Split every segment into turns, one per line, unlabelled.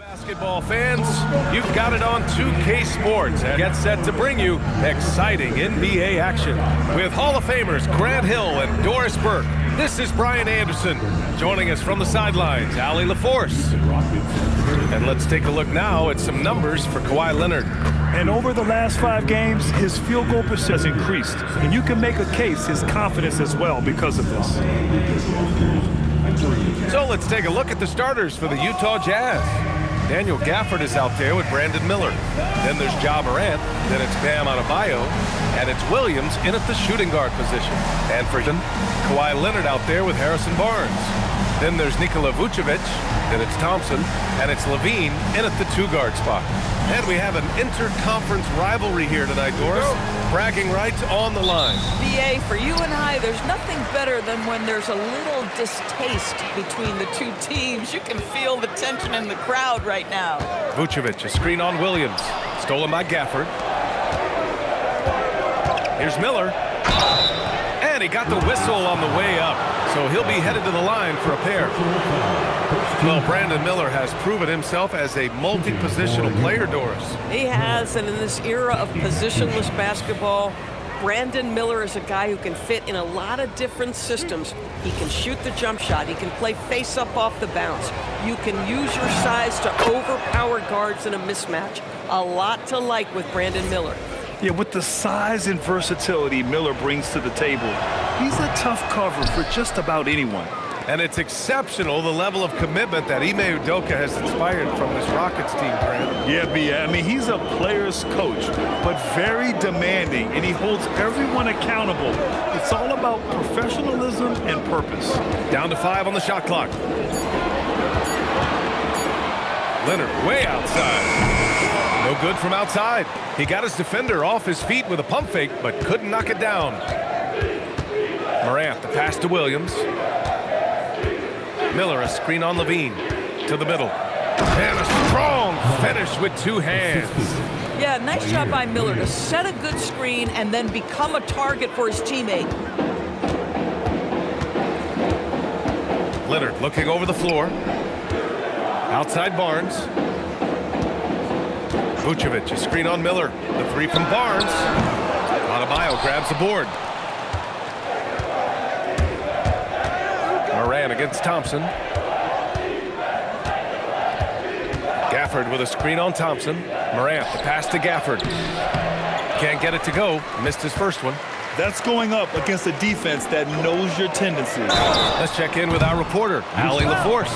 Basketball fans, you've got it on 2K Sports and get set to bring you exciting NBA action with Hall of Famers Grant Hill and Doris Burke. This is Brian Anderson. Joining us from the sidelines, Allie LaForce. And let's take a look now at some numbers for Kawhi Leonard.
And over the last 5 games, his field goal percentage has increased. And you can make a case his confidence as well because of this.
So let's take a look at the starters for the Utah Jazz. Daniel Gafford is out there with Brandon Miller. Then there's Ja Morant. Then it's Bam Adebayo. And it's Williams in at the shooting guard position. And for Kawhi Leonard out there with Harrison Barnes. Then there's Nikola Vucevic. Then it's Thompson. And it's Levine in at the 2-guard spot. And we have an interconference rivalry here tonight, Doris. Bragging rights on the line.
BA, for you and I, there's nothing better than when there's a little distaste between the two teams. You can feel the tension in the crowd right now.
Vucevic, a screen on Williams. Stolen by Gafford. Here's Miller. And he got the whistle on the way up. So he'll be headed to the line for a pair. Well, Brandon Miller has proven himself as a multi-positional player, Doris.
He has, and in this era of positionless basketball, Brandon Miller is a guy who can fit in a lot of different systems. He can shoot the jump shot. He can play face-up off the bounce. You can use your size to overpower guards in a mismatch. A lot to like with Brandon Miller.
Yeah, with the size and versatility Miller brings to the table, he's a tough cover for just about anyone.
And it's exceptional, the level of commitment that Ime Udoka has inspired from this Rockets team, Grant.
Yeah, I mean, he's a player's coach, but very demanding, and he holds everyone accountable. It's all about professionalism and purpose.
Down to 5 on the shot clock. Leonard way outside. No good from outside. He got his defender off his feet with a pump fake, but couldn't knock it down. Morant, the pass to Williams. Miller, a screen on Levine. To the middle. And a strong finish with 2 hands.
Yeah, nice job by Miller to set a good screen and then become a target for his teammate.
Leonard looking over the floor. Outside Barnes. Vucevic, a screen on Miller. The 3 from Barnes. Adebayo grabs the board. Morant against Thompson. Gafford with a screen on Thompson. Morant, the pass to Gafford. Can't get it to go. Missed his first one.
That's going up against a defense that knows your tendencies.
Let's check in with our reporter, Allie LaForce.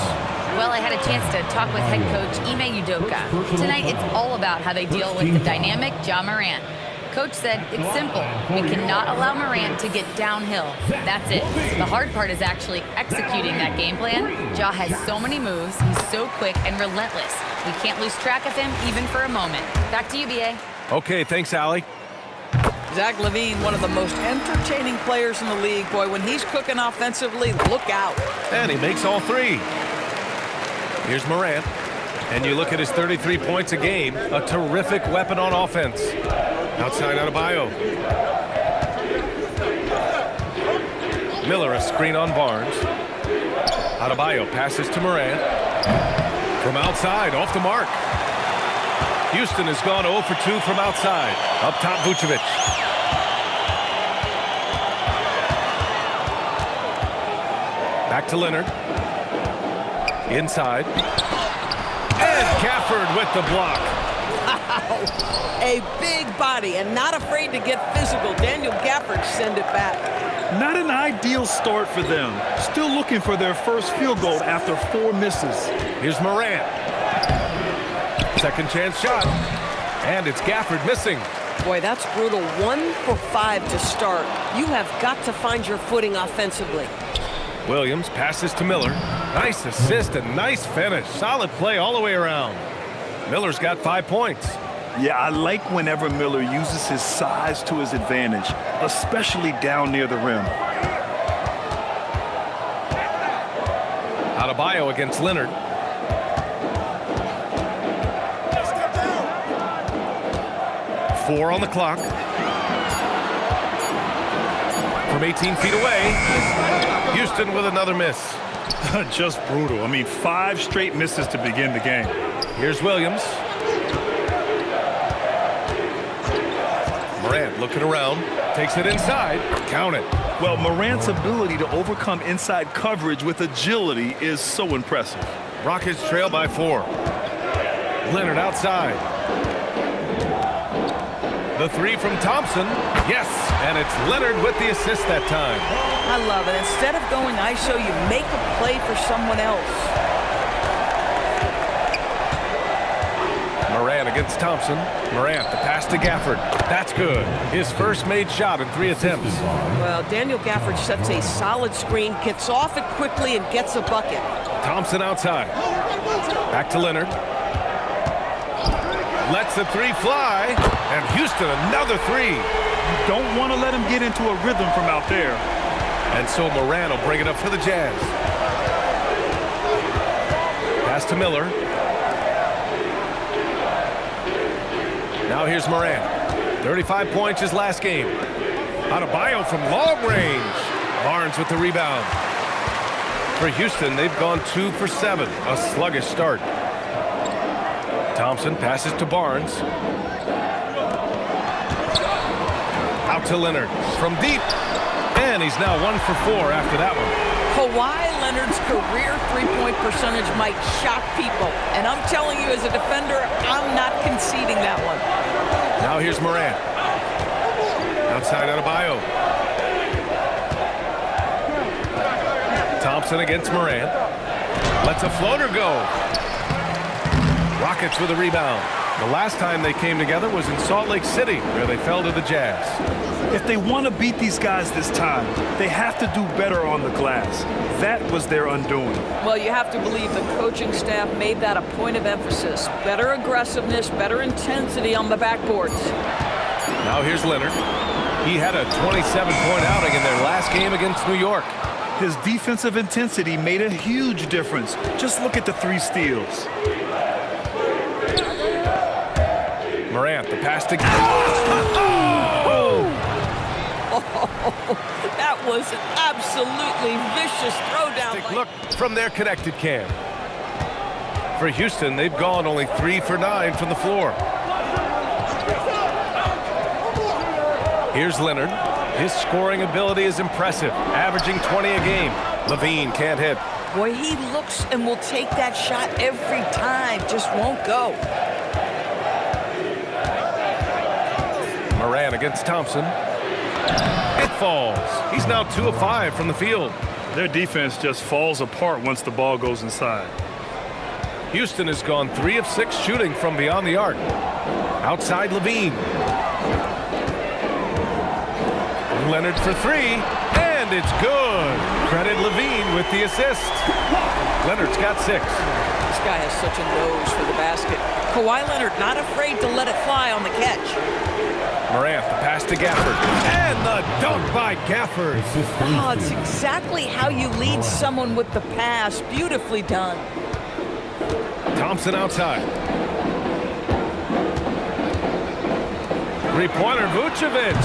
Well, I had a chance to talk with head coach Ime Udoka. Tonight, it's all about how they deal with the dynamic Ja Morant. Coach said it's simple. We cannot allow Morant to get downhill. That's it. The hard part is actually executing that game plan. Ja has so many moves. He's so quick and relentless. We can't lose track of him even for a moment. Back to you, BA.
Okay, thanks, Allie.
Zach LaVine, one of the most entertaining players in the league. Boy, when he's cooking offensively, look out.
And he makes all 3. Here's Morant. And you look at his 33 points a game, a terrific weapon on offense. Outside Adebayo. Miller, a screen on Barnes. Adebayo passes to Morant. From outside, off the mark. Houston has gone 0 for 2 from outside. Up top, Vucevic. Back to Leonard. Inside. And Gafford with the block.
A big body and not afraid to get physical. Daniel Gafford send it back.
Not an ideal start for them. Still looking for their first field goal after 4 misses.
Here's Morant. Second chance shot. And it's Gafford missing.
Boy, that's brutal. 1 for 5 to start. You have got to find your footing offensively.
Williams passes to Miller. Nice assist and nice finish. Solid play all the way around. Miller's got 5 points.
Yeah, I like whenever Miller uses his size to his advantage, especially down near the rim.
Adebayo against Leonard. Four on the clock. From 18 feet away, Houston with another miss.
Just brutal. I mean, 5 straight misses to begin the game.
Here's Williams. Morant looking around, takes it inside, count it.
Well, Morant's ability to overcome inside coverage with agility is so impressive.
Rockets trail by 4. Leonard outside. The 3 from Thompson. Yes, and it's Leonard with the assist that time.
I love it. Instead of going ISO, you make a play for someone else.
Morant against Thompson. Morant, the pass to Gafford. That's good. His first made shot in 3 attempts.
Well, Daniel Gafford sets a solid screen, gets off it quickly, and gets a bucket.
Thompson outside. Back to Leonard. Lets the 3 fly. And Houston, another 3.
Don't want to let him get into a rhythm from out there.
And so Morant will bring it up for the Jazz. Pass to Miller. Now here's Morant. 35 points his last game. Adebayo from long range. Barnes with the rebound. For Houston, they've gone 2 for 7. A sluggish start. Thompson passes to Barnes. Out to Leonard from deep. And he's now 1 for 4 after that one.
Kawhi Leonard's career three-point percentage might shock people. And I'm telling you, as a defender, I'm not conceding that one.
Now here's Morant. Outside Adebayo. Thompson against Morant. Lets a floater go. Rockets with a rebound. The last time they came together was in Salt Lake City, where they fell to the Jazz.
If they want to beat these guys this time, they have to do better on the glass. That was their undoing.
Well, you have to believe the coaching staff made that a point of emphasis. Better aggressiveness, better intensity on the backboards.
Now here's Leonard. He had a 27-point outing in their last game against New York.
His defensive intensity made a huge difference. Just look at the 3 steals.
Morant, the pass to...
That was an absolutely vicious throwdown.
Look from their connected cam. For Houston, they've gone only 3 for 9 from the floor. Here's Leonard. His scoring ability is impressive, averaging 20 a game. Levine can't hit.
Boy, he looks and will take that shot every time, just won't go.
Morant against Thompson. It falls. He's now 2 of 5 from the field.
Their defense just falls apart once the ball goes inside.
Houston has gone 3 of 6 shooting from beyond the arc. Outside Levine. Leonard for 3, and it's good. Credit Levine with the assist. Leonard's got 6.
This guy has such a nose for the basket. Kawhi Leonard not afraid to let it fly on the catch.
Morant, the pass to Gafford. And the dunk by Gafford.
Oh, it's exactly how you lead someone with the pass. Beautifully done.
Thompson outside. Three-pointer, Vucevic.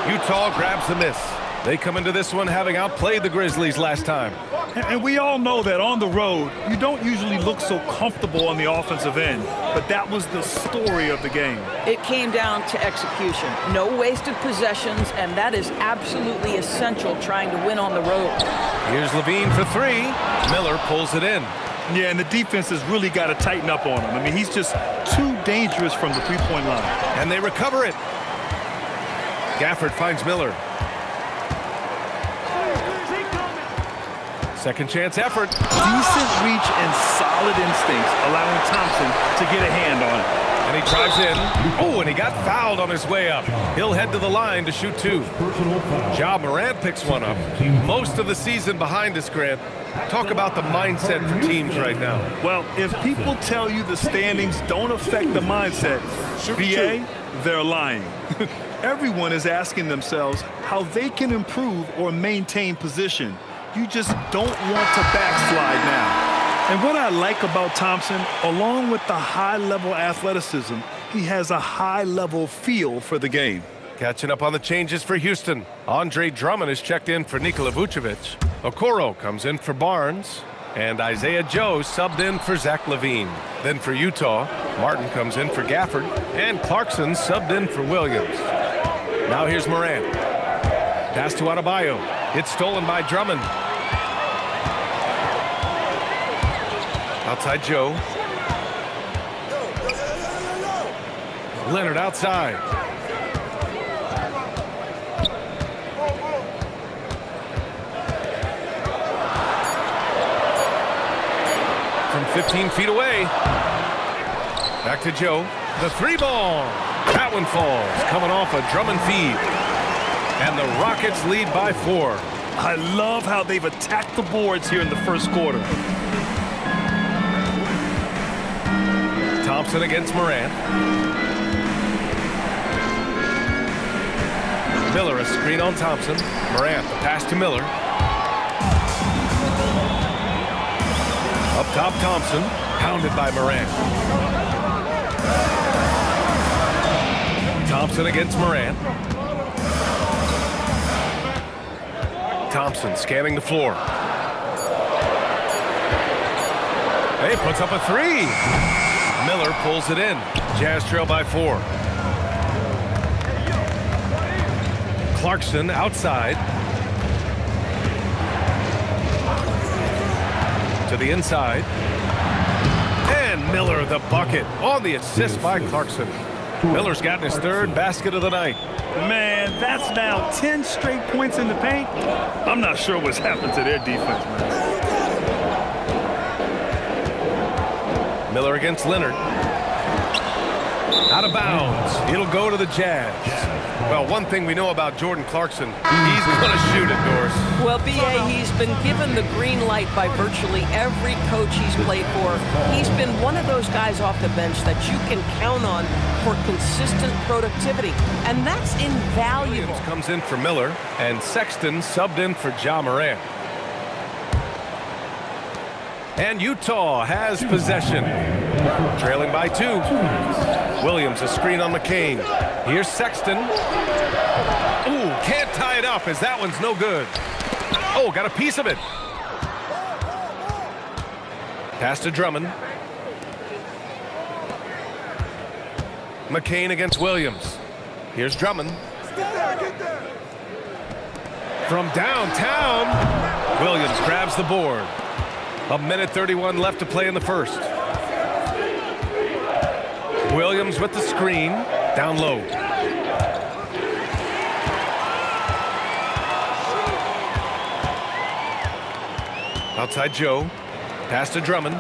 Utah grabs the miss. They come into this one having outplayed the Grizzlies last time.
And we all know that on the road, you don't usually look so comfortable on the offensive end. But that was the story of the game.
It came down to execution. No wasted possessions, and that is absolutely essential trying to win on the road.
Here's Levine for 3. Miller pulls it in.
Yeah, and the defense has really got to tighten up on him. I mean, he's just too dangerous from the three-point line.
And they recover it. Gafford finds Miller. Second chance effort.
Decent reach and solid instincts, allowing Thompson to get a hand on it.
And he drives in. Oh, and he got fouled on his way up. He'll head to the line to shoot 2. Ja Morant picks one up. Most of the season behind us, Grant. Talk about the mindset for teams right now.
Well, if people tell you the standings don't affect the mindset, BA, they're lying. Everyone is asking themselves how they can improve or maintain position. You just don't want to backslide now. And what I like about Thompson, along with the high-level athleticism, he has a high-level feel for the game.
Catching up on the changes for Houston. Andre Drummond is checked in for Nikola Vucevic. Okoro comes in for Barnes. And Isaiah Joe subbed in for Zach Levine. Then for Utah, Martin comes in for Gafford, and Clarkson subbed in for Williams. Now here's Morant. Pass to Adebayo. It's stolen by Drummond. Outside Joe. Leonard outside. From 15 feet away. Back to Joe. The three ball. That one falls. Coming off a Drummond feed. And the Rockets lead by 4.
I love how they've attacked the boards here in the first quarter.
Thompson against Morant. Miller, a screen on Thompson. Morant, the pass to Miller. Up top, Thompson, pounded by Morant. Thompson against Morant. Thompson scanning the floor. Hey, puts up a three. Miller pulls it in. Jazz trail by 4. Clarkson outside. To the inside. And Miller the bucket on the assist by Clarkson. Miller's gotten his 3rd basket of the night.
Man, that's now 10 straight points in the paint. I'm not sure what's happened to their defense, man.
Miller against Leonard. Out of bounds. It'll go to the Jazz. Well, one thing we know about Jordan Clarkson, he's going to shoot it, Doris.
Well, B.A., he's been given the green light by virtually every coach he's played for. He's been one of those guys off the bench that you can count on for consistent productivity, and that's invaluable.
Williams comes in for Miller, and Sexton subbed in for Ja Morant. And Utah has possession. Trailing by 2. Williams, a screen on McCain. Here's Sexton. Ooh, can't tie it up as that one's no good. Oh, got a piece of it. Pass to Drummond. McCain against Williams. Here's Drummond. From downtown, Williams grabs the board. 1:31 left to play in the first. Williams with the screen, down low. Outside Joe, pass to Drummond.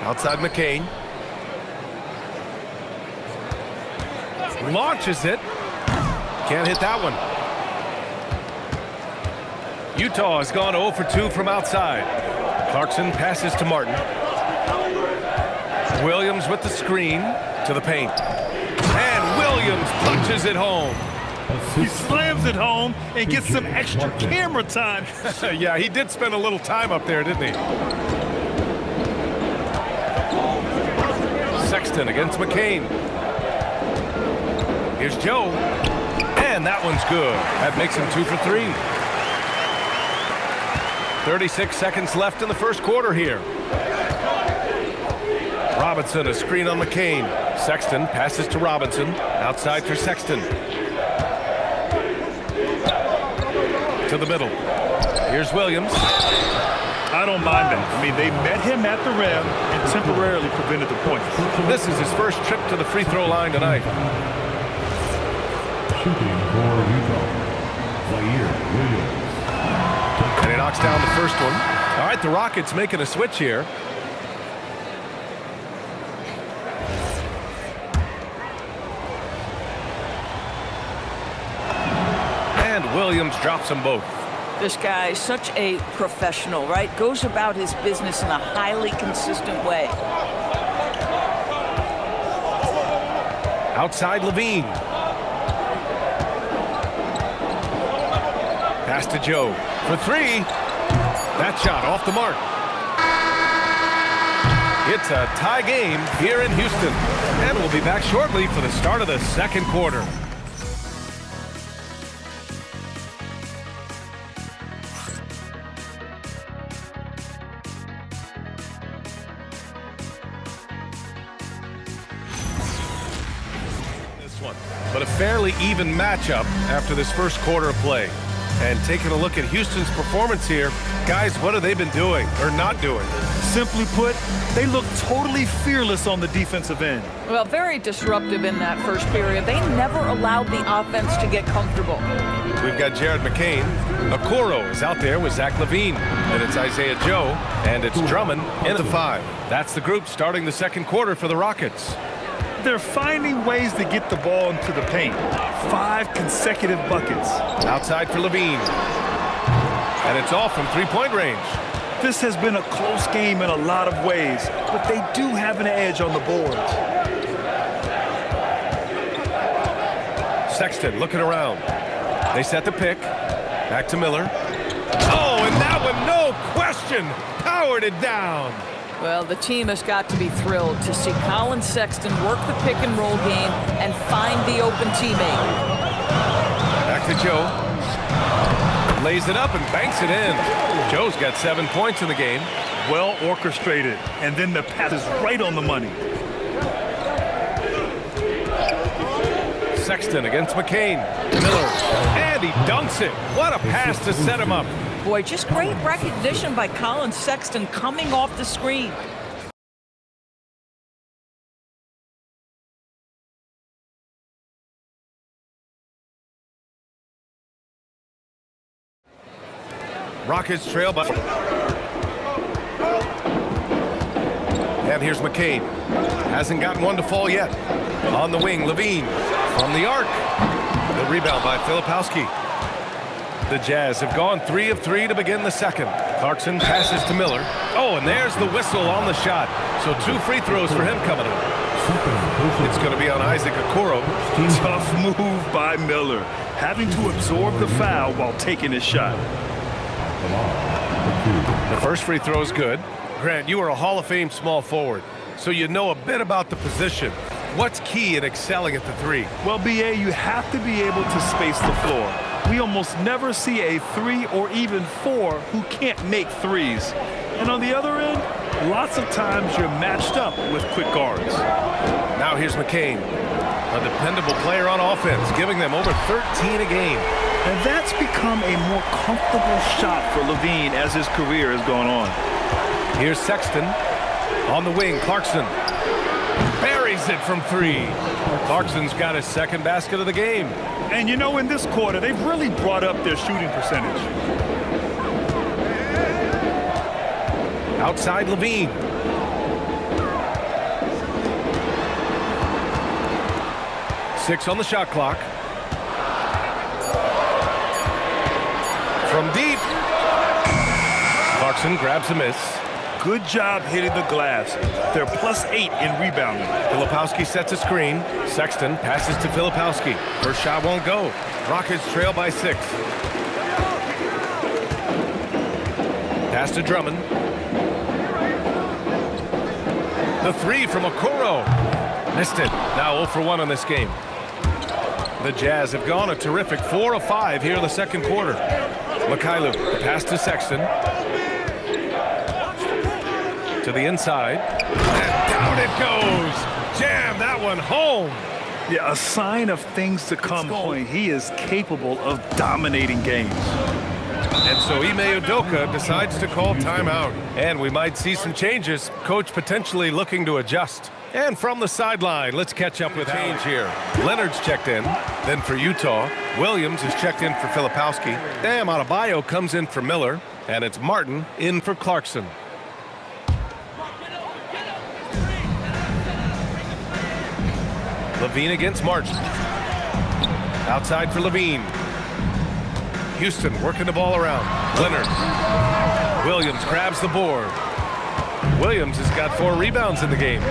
Outside McCain. Launches it. Can't hit that one. Utah has gone 0 for 2 from outside. Clarkson passes to Martin. Williams with the screen to the paint. And Williams punches it home.
He slams it home and gets some extra camera time.
Yeah, he did spend a little time up there, didn't he? Sexton against McCain. Here's Joe. And that one's good. That makes him 2 for 3. 36 seconds left in the first quarter here. Robinson, a screen on McCain. Sexton passes to Robinson. Outside for Sexton. To the middle. Here's Williams.
I don't mind that. I mean, they met him at the rim and temporarily prevented the points.
This is his first trip to the free throw line tonight.
Shooting for Utah, Zaire Williams.
And he knocks down the first one. All right, the Rockets making a switch here. And Williams drops them both.
This guy is such a professional, right? Goes about his business in a highly consistent way.
Outside Levine. Pass to Joe for 3. That shot off the mark. It's a tie game here in Houston. And we'll be back shortly for the start of the second quarter. but a fairly even matchup after this first quarter of play. And taking a look at Houston's performance here, guys, what have they been doing or not doing?
Simply put, they look totally fearless on the defensive end.
Well, very disruptive in that first period. They never allowed the offense to get comfortable.
We've got Jared McCain. Okoro is out there with Zach LaVine. And it's Isaiah Joe. And it's Drummond in at the 5. That's the group starting the second quarter for the Rockets.
They're finding ways to get the ball into the paint. 5 consecutive buckets.
Outside for LaVine. And it's off from three-point range.
This has been a close game in a lot of ways, but they do have an edge on the boards.
Sexton looking around. They set the pick. Back to Miller. Oh, and that one, no question, powered it down.
Well, the team has got to be thrilled to see Colin Sexton work the pick-and-roll game and find the open teammate.
Back to Joe. Lays it up and banks it in. Joe's got 7 points in the game.
Well orchestrated, and then the pass is right on the money.
Sexton against McCain. Miller, and he dunks it. What a pass to set him up.
Boy, just great recognition by Colin Sexton coming off the screen.
Rockets trail by... And here's McCain. Hasn't gotten one to fall yet. On the wing, LaVine from the arc. The rebound by Filipowski. The Jazz have gone 3 of 3 to begin the second. Clarkson passes to Miller. Oh, and there's the whistle on the shot. So 2 free throws for him coming up. It's going to be on Isaac Okoro.
Tough move by Miller, having to absorb the foul while taking his shot.
The first free throw is good. Grant, you are a Hall of Fame small forward, so you know a bit about the position. What's key in excelling at the 3?
Well, B.A., you have to be able to space the floor. We almost never see a 3 or even 4 who can't make threes. And on the other end, lots of times you're matched up with quick guards.
Now here's McCain, a dependable player on offense, giving them over 13 a game.
And that's become a more comfortable shot for LaVine as his career has gone on.
Here's Sexton on the wing. Clarkson buries it from 3. Clarkson's got his second basket of the game.
And you know, in this quarter, they've really brought up their shooting percentage.
Outside LaVine. Six on the shot clock. From deep. Clarkson grabs a miss.
Good job hitting the glass. They're +8 in rebounding.
Filipowski sets a screen. Sexton passes to Filipowski. First shot won't go. Rockets trail by 6. Pass to Drummond. The 3 from Okoro. Missed it. Now 0 for 1 on this game. The Jazz have gone a terrific 4 of 5 here in the second quarter. Mikhailuk, the pass to Sexton. To the inside. And down it goes. Jam that one home.
Yeah, a sign of things to come. He is capable of dominating games.
And so Ime Udoka decides to call timeout. And we might see some changes. Coach potentially looking to adjust. And from the sideline, let's catch up with change here. Leonard's checked in. Then for Utah, Williams is checked in for Filipowski. Bam Adebayo comes in for Miller. And it's Martin in for Clarkson. LaVine against Martin. Outside for LaVine. Houston working the ball around. Leonard. Williams grabs the board. Williams has got 4 rebounds in the game.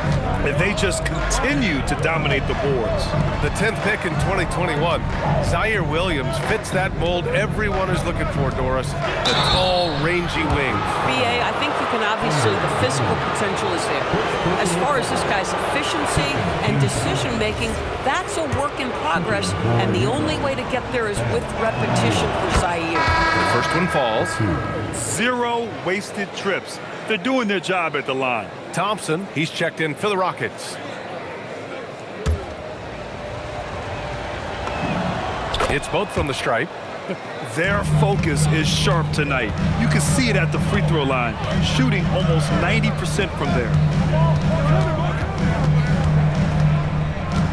And they just continue to dominate the boards.
The 10th pick in 2021, Zaire Williams fits that mold everyone is looking for, Doris. The tall, rangy wing.
BA, I think you can obviously, the physical potential is there. As far as this guy's efficiency and decision-making, that's a work in progress, and the only way to get there is with repetition for Zaire.
The first one falls.
0 wasted trips. They're doing their job at the line.
Thompson, he's checked in for the Rockets. It's both from the stripe.
Their focus is sharp tonight. You can see it at the free throw line, shooting almost 90% from there.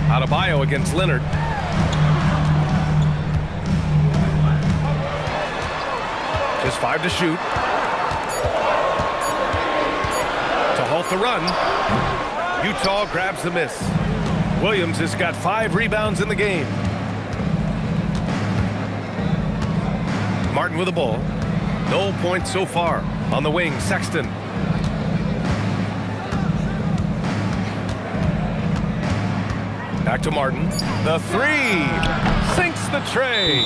Adebayo against Leonard. Just 5 to shoot. To halt the run. Utah grabs the miss. Williams has got 5 rebounds in the game. Martin with the ball. No points so far. On the wing, Sexton. Back to Martin. The 3. Sinks the tray.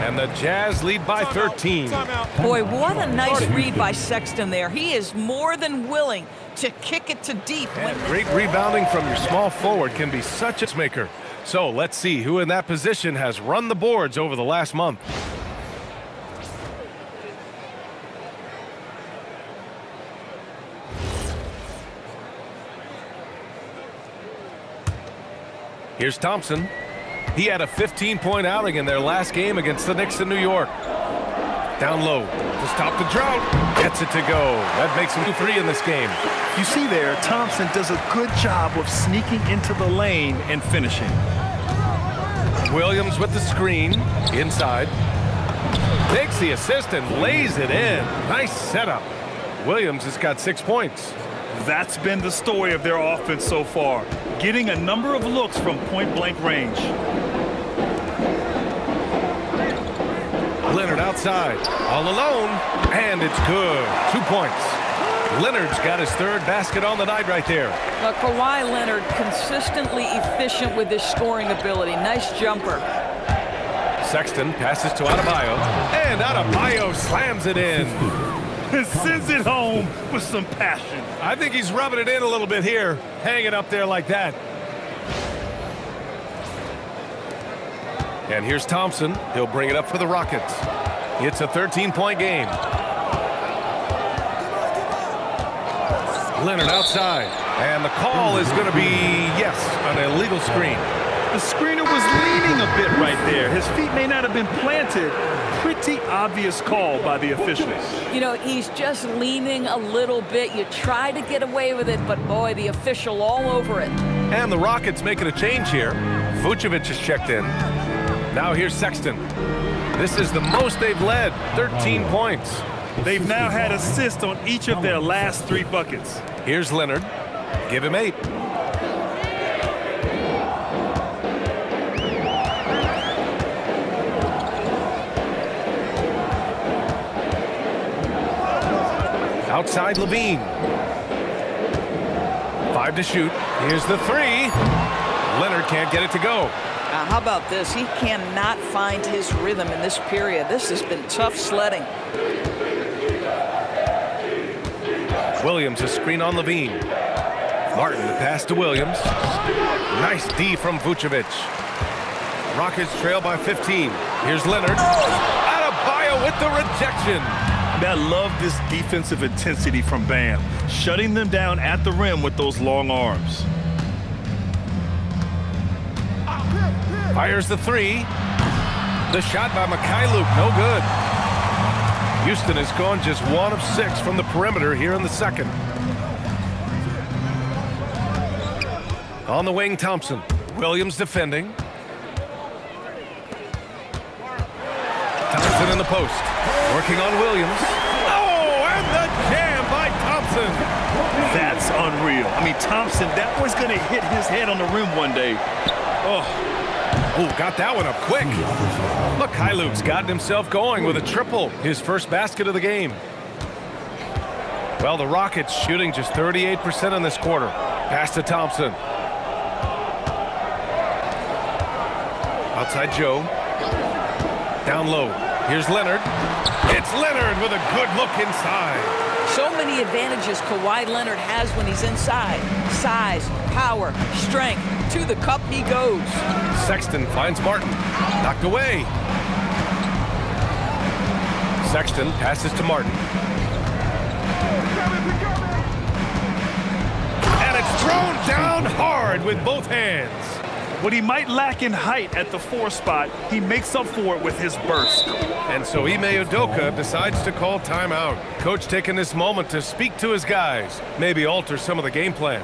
And the Jazz lead by 13.
Boy, what a nice read by Sexton there. He is more than willing to kick it to deep.
And great rebounding from your small forward can be such a maker. So let's see who in that position has run the boards over the last month. Here's Thompson. He had a 15-point outing in their last game against the Knicks in New York. Down low to stop the drought. Gets it to go. That makes him 2-3 in this game.
You see there, Thompson does a good job of sneaking into the lane and finishing.
Williams with the screen. Inside. Takes the assist and lays it in. Nice setup. Williams has got 6 points.
That's been the story of their offense so far, getting a number of looks from point-blank range.
Leonard outside, all alone, and it's good. 2 points. Leonard's got his 3rd basket on the night right there.
Kawhi Leonard consistently efficient with his scoring ability. Nice jumper.
Sexton passes to Adebayo, and Adebayo slams it in.
Sends it home with some passion.
I think he's rubbing it in a little bit here, hanging up there like that. And here's Thompson. He'll bring it up for the Rockets. It's a 13-point game. Leonard outside. And the call is going to be, yes, an illegal screen.
The screener was leaning a bit right there. His feet may not have been planted. Pretty obvious call by the officials.
You know, he's just leaning a little bit. You try to get away with it, but boy, the official all over it.
And the Rockets making a change here. Vucevic is checked in. Now here's Sexton. This is the most they've led, 13 points.
They've now had assists on each of their last 3 buckets.
Here's Leonard. Give him 8. Outside Levine. 5 to shoot. Here's the 3. Leonard can't get it to go.
How about this? He cannot find his rhythm in this period. This has been tough sledding.
Williams a screen on Levine. Martin the pass to Williams. Nice D from Vucevic. Rockets trail by 15. Here's Leonard. Adebayo with the rejection.
I love this defensive intensity from Bam, shutting them down at the rim with those long arms.
Fires the 3. The shot by Mikhailuk, no good. Houston has gone just 1 of 6 from the perimeter here in the second. On the wing, Thompson. Williams defending. Thompson in the post. Working on Williams. Oh, and the jam by Thompson.
That's unreal. I mean, Thompson, that was going to hit his head on the rim one day.
Oh, got that one up quick. Look, Mikhailuk's gotten himself going with a triple, his first basket of the game. Well, the Rockets shooting just 38% in this quarter. Pass to Thompson. Outside Joe. Down low. Here's Leonard. It's Leonard with a good look inside.
So many advantages Kawhi Leonard has when he's inside. Size, power, strength. To the cup he goes.
Sexton finds Martin. Knocked away. Sexton passes to Martin. And it's thrown down hard with both hands.
What he might lack in height at the 4 spot, he makes up for it with his burst.
And so Ime Udoka decides to call timeout. Coach taking this moment to speak to his guys, maybe alter some of the game plan.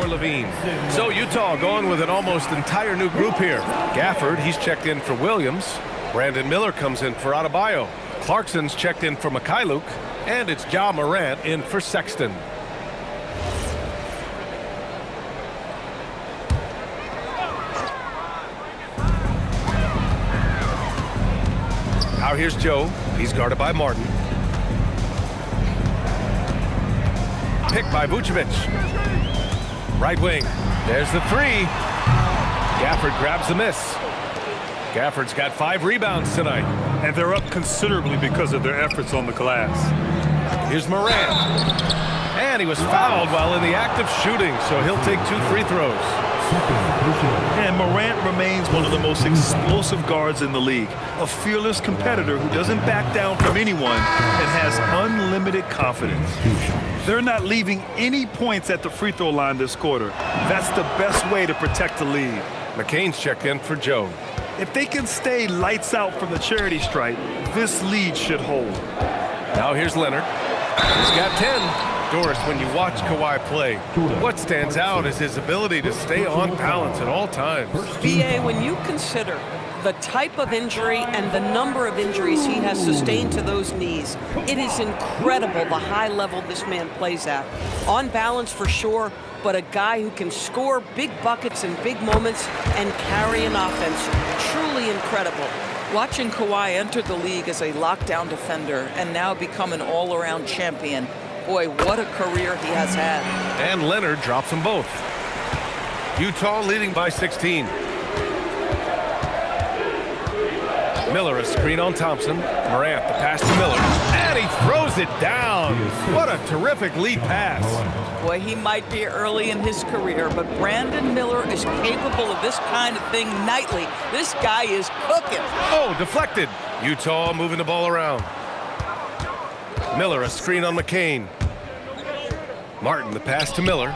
For Levine. So Utah going with an almost entire new group here. Gafford, he's checked in for Williams. Brandon Miller comes in for Adebayo. Clarkson's checked in for Mikhailuk. And it's Ja Morant in for Sexton. Now here's Joe. He's guarded by Martin. Picked by Vucevic. Right wing. There's the 3. Gafford grabs the miss. Gafford's got 5 rebounds tonight.
And they're up considerably because of their efforts on the glass.
Here's Morant. And he was fouled while in the act of shooting, so he'll take 2 free throws.
And Morant remains one of the most explosive guards in the league. A fearless competitor who doesn't back down from anyone and has unlimited confidence. They're not leaving any points at the free throw line this quarter. That's the best way to protect the lead.
McCain's checked in for Joe.
If they can stay lights out from the charity stripe, this lead should hold.
Now here's Leonard. He's got 10. Doris, when you watch Kawhi play, what stands out is his ability to stay on balance at all times.
BA, when you consider the type of injury and the number of injuries he has sustained to those knees, it is incredible the high level this man plays at. On balance for sure, but a guy who can score big buckets in big moments and carry an offense. Truly incredible. Watching Kawhi enter the league as a lockdown defender and now become an all-around champion, boy, what a career he has had.
And Leonard drops them both. Utah leading by 16. Miller, a screen on Thompson. Morant, the pass to Miller. And he throws it down. What a terrific lead pass.
Boy, he might be early in his career, but Brandon Miller is capable of this kind of thing nightly. This guy is cooking.
Oh, deflected. Utah moving the ball around. Miller, a screen on McCain. Martin, the pass to Miller.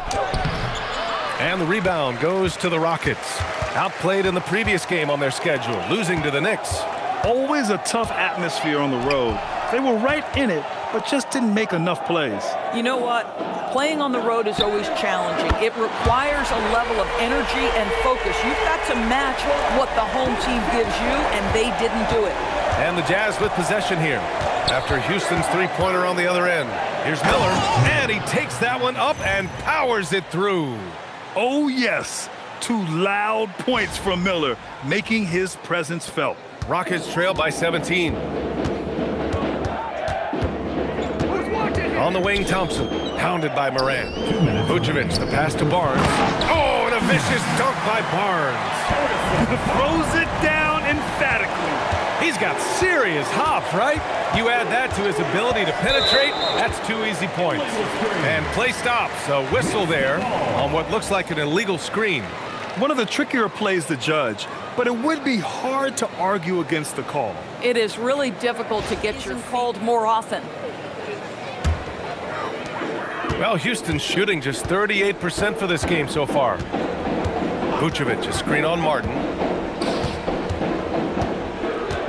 And the rebound goes to the Rockets. Outplayed in the previous game on their schedule, losing to the Knicks.
Always a tough atmosphere on the road. They were right in it, but just didn't make enough plays.
You know what? Playing on the road is always challenging. It requires a level of energy and focus. You've got to match what the home team gives you, and they didn't do it.
And the Jazz with possession here after Houston's three-pointer on the other end. Here's Miller, and he takes that one up and powers it through.
Oh, yes. 2 loud points from Miller, making his presence felt.
Rockets trail by 17. On the wing, Thompson, hounded by Morant. Vucevic, the pass to Barnes. Oh, and a vicious dunk by Barnes.
Throws it down emphatically.
He's got serious hops, right? You add that to his ability to penetrate, that's 2 easy points. And play stops, a whistle there on what looks like an illegal screen.
One of the trickier plays to judge, but it would be hard to argue against the call.
It is really difficult to get your called more often.
Well, Houston's shooting just 38% for this game so far. Vucevic, a screen on Martin.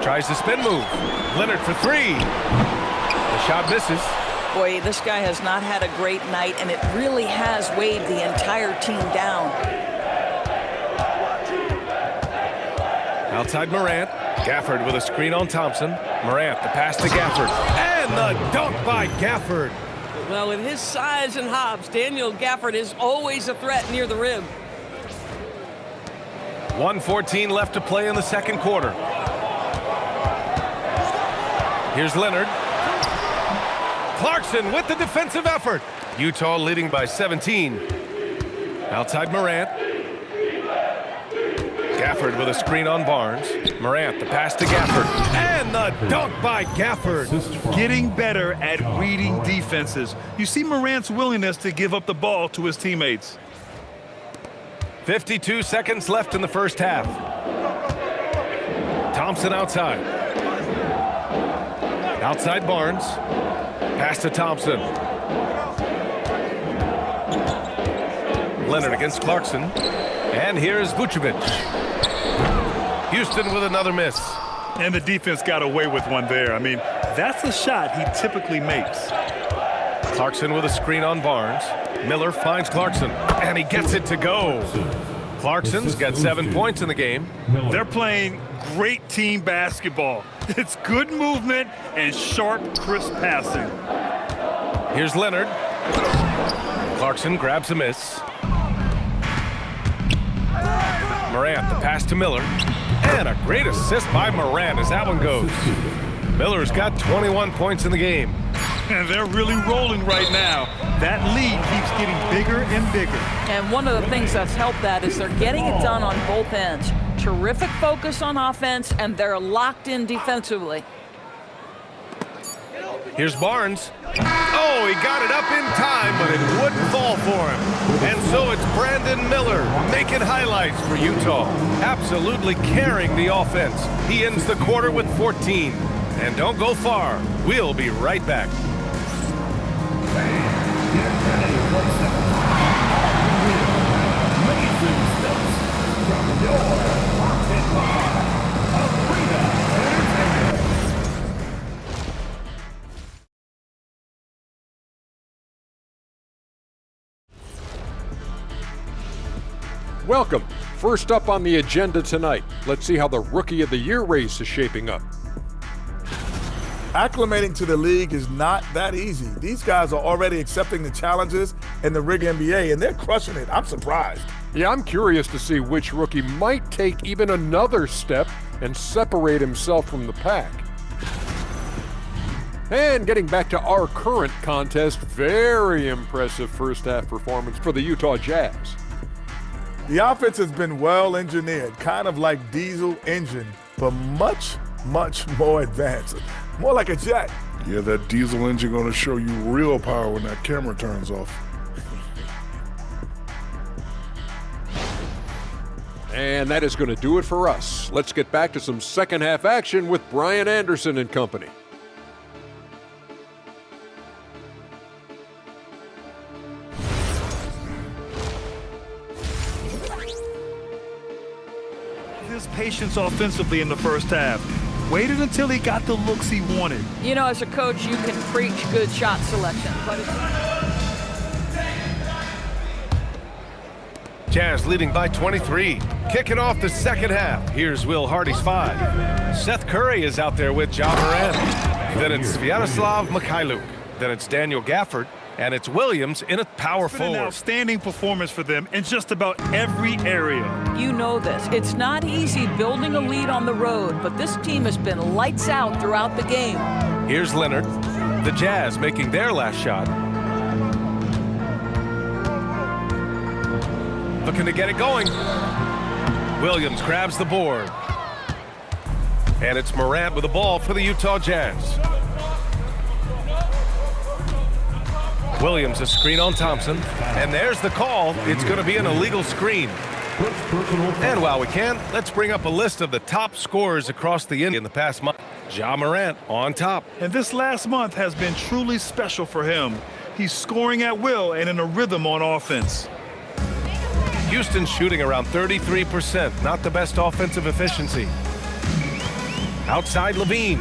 Tries the spin move. Leonard for 3. The shot misses.
Boy, this guy has not had a great night, and it really has weighed the entire team down.
Outside Morant. Gafford with a screen on Thompson. Morant, the pass to Gafford. And the dunk by Gafford.
Well, with his size and hops, Daniel Gafford is always a threat near the rim.
1:14 left to play in the second quarter. Here's Leonard. Clarkson with the defensive effort. Utah leading by 17. Outside Morant. Gafford with a screen on Barnes. Morant, the pass to Gafford. And the dunk by Gafford.
Getting better at reading defenses. You see Morant's willingness to give up the ball to his teammates.
52 seconds left in the first half. Thompson outside. Outside Barnes. Pass to Thompson. Leonard against Clarkson. And here's Vucevic. Houston with another miss.
And the defense got away with one there. I mean, that's a shot he typically makes.
Clarkson with a screen on Barnes. Miller finds Clarkson, and he gets it to go. Clarkson's got 7 points in the game.
They're playing great team basketball. It's good movement and sharp, crisp passing.
Here's Leonard. Clarkson grabs a miss. Morant, the pass to Miller. And a great assist by Morant as that one goes. Miller's got 21 points in the game.
And they're really rolling right now. That lead keeps getting bigger and bigger.
And one of the things that's helped that is they're getting it done on both ends. Terrific focus on offense, and they're locked in defensively.
Here's Barnes. Oh, he got it up in time, but it wouldn't fall for him. And so it's Brandon Miller making highlights for Utah. Absolutely carrying the offense. He ends the quarter with 14. And don't go far. We'll be right back.
Welcome. First up on the agenda tonight, let's see how the Rookie of the Year race is shaping up.
Acclimating to the league is not that easy. These guys are already accepting the challenges in the rig NBA, and they're crushing it. I'm surprised.
Yeah, I'm curious to see which rookie might take even another step and separate himself from the pack. And getting back to our current contest, very impressive first half performance for the Utah Jazz.
The offense has been well engineered, kind of like diesel engine, but much, much more advanced. More like a jet.
Yeah, that diesel engine going to show you real power when that camera turns off.
And that is going to do it for us. Let's get back to some second half action with Brian Anderson and company.
His patience offensively in the first half. Waited until he got the looks he wanted.
You know, as a coach, you can preach good shot selection, but
Jazz leading by 23. Kicking off the second half. Here's Will Hardy's 5. Seth Curry is out there with Ja Morant. Then it's Sviatoslav Mikhailuk. Then it's Daniel Gafford. And it's Williams in a power
It's been an
forward.
outstanding performance for them in just about every area.
you know this. It's not easy building a lead on the road, but this team has been lights out throughout the game.
Here's Leonard. The Jazz making their last shot. Looking to get it going. Williams grabs the board. And it's Morant with the ball for the Utah Jazz. Williams a screen on Thompson. And there's the call. It's going to be an illegal screen. And while we can, let's bring up a list of the top scorers across the in the past month. Ja Morant on top.
And this last month has been truly special for him. He's scoring at will and in a rhythm on offense.
Houston shooting around 33%. Not the best offensive efficiency. Outside Levine.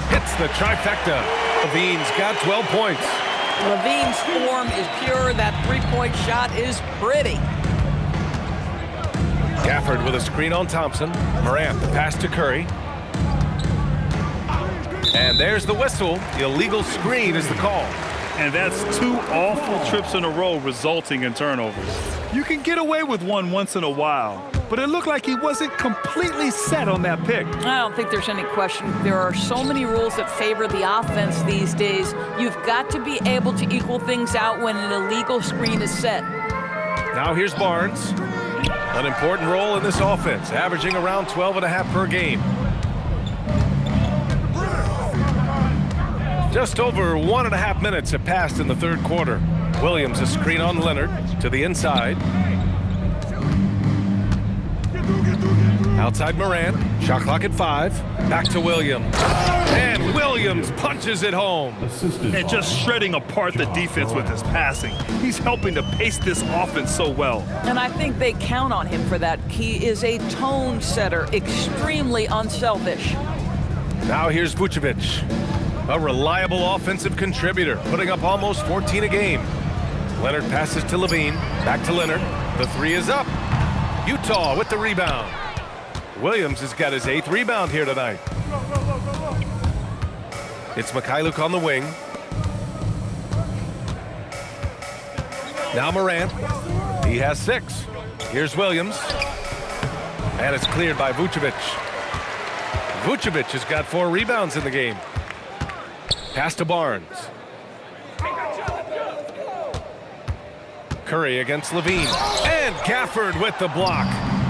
Hits the trifecta. Levine's got 12 points.
Levine's form is pure. That three-point shot is pretty.
Gafford with a screen on Thompson. Morant, the pass to Curry. And there's the whistle. The illegal screen is the call.
And that's 2 awful trips in a row resulting in turnovers. You can get away with one once in a while, but it looked like he wasn't completely set on that pick.
I don't think there's any question. There are so many rules that favor the offense these days. You've got to be able to equal things out when an illegal screen is set.
Now here's Barnes. An important role in this offense, averaging around 12.5 per game. Just over 1.5 minutes have passed in the third quarter. Williams a screen on Leonard to the inside. Outside Morant. Shot clock at 5. Back to Williams. And Williams punches it home.
And just shredding apart the defense with his passing. He's helping to pace this offense so well.
And I think they count on him for that. He is a tone setter, extremely unselfish.
Now here's Vucevic, a reliable offensive contributor, putting up almost 14 a game. Leonard passes to Levine, back to Leonard. The 3 is up. Utah with the rebound. Williams has got his 8th rebound here tonight. It's Mikhailuk on the wing. Now Morant. He has 6. Here's Williams. And it's cleared by Vucevic. Vucevic has got 4 rebounds in the game. Pass to Barnes. Curry against Levine. And Gafford with the block.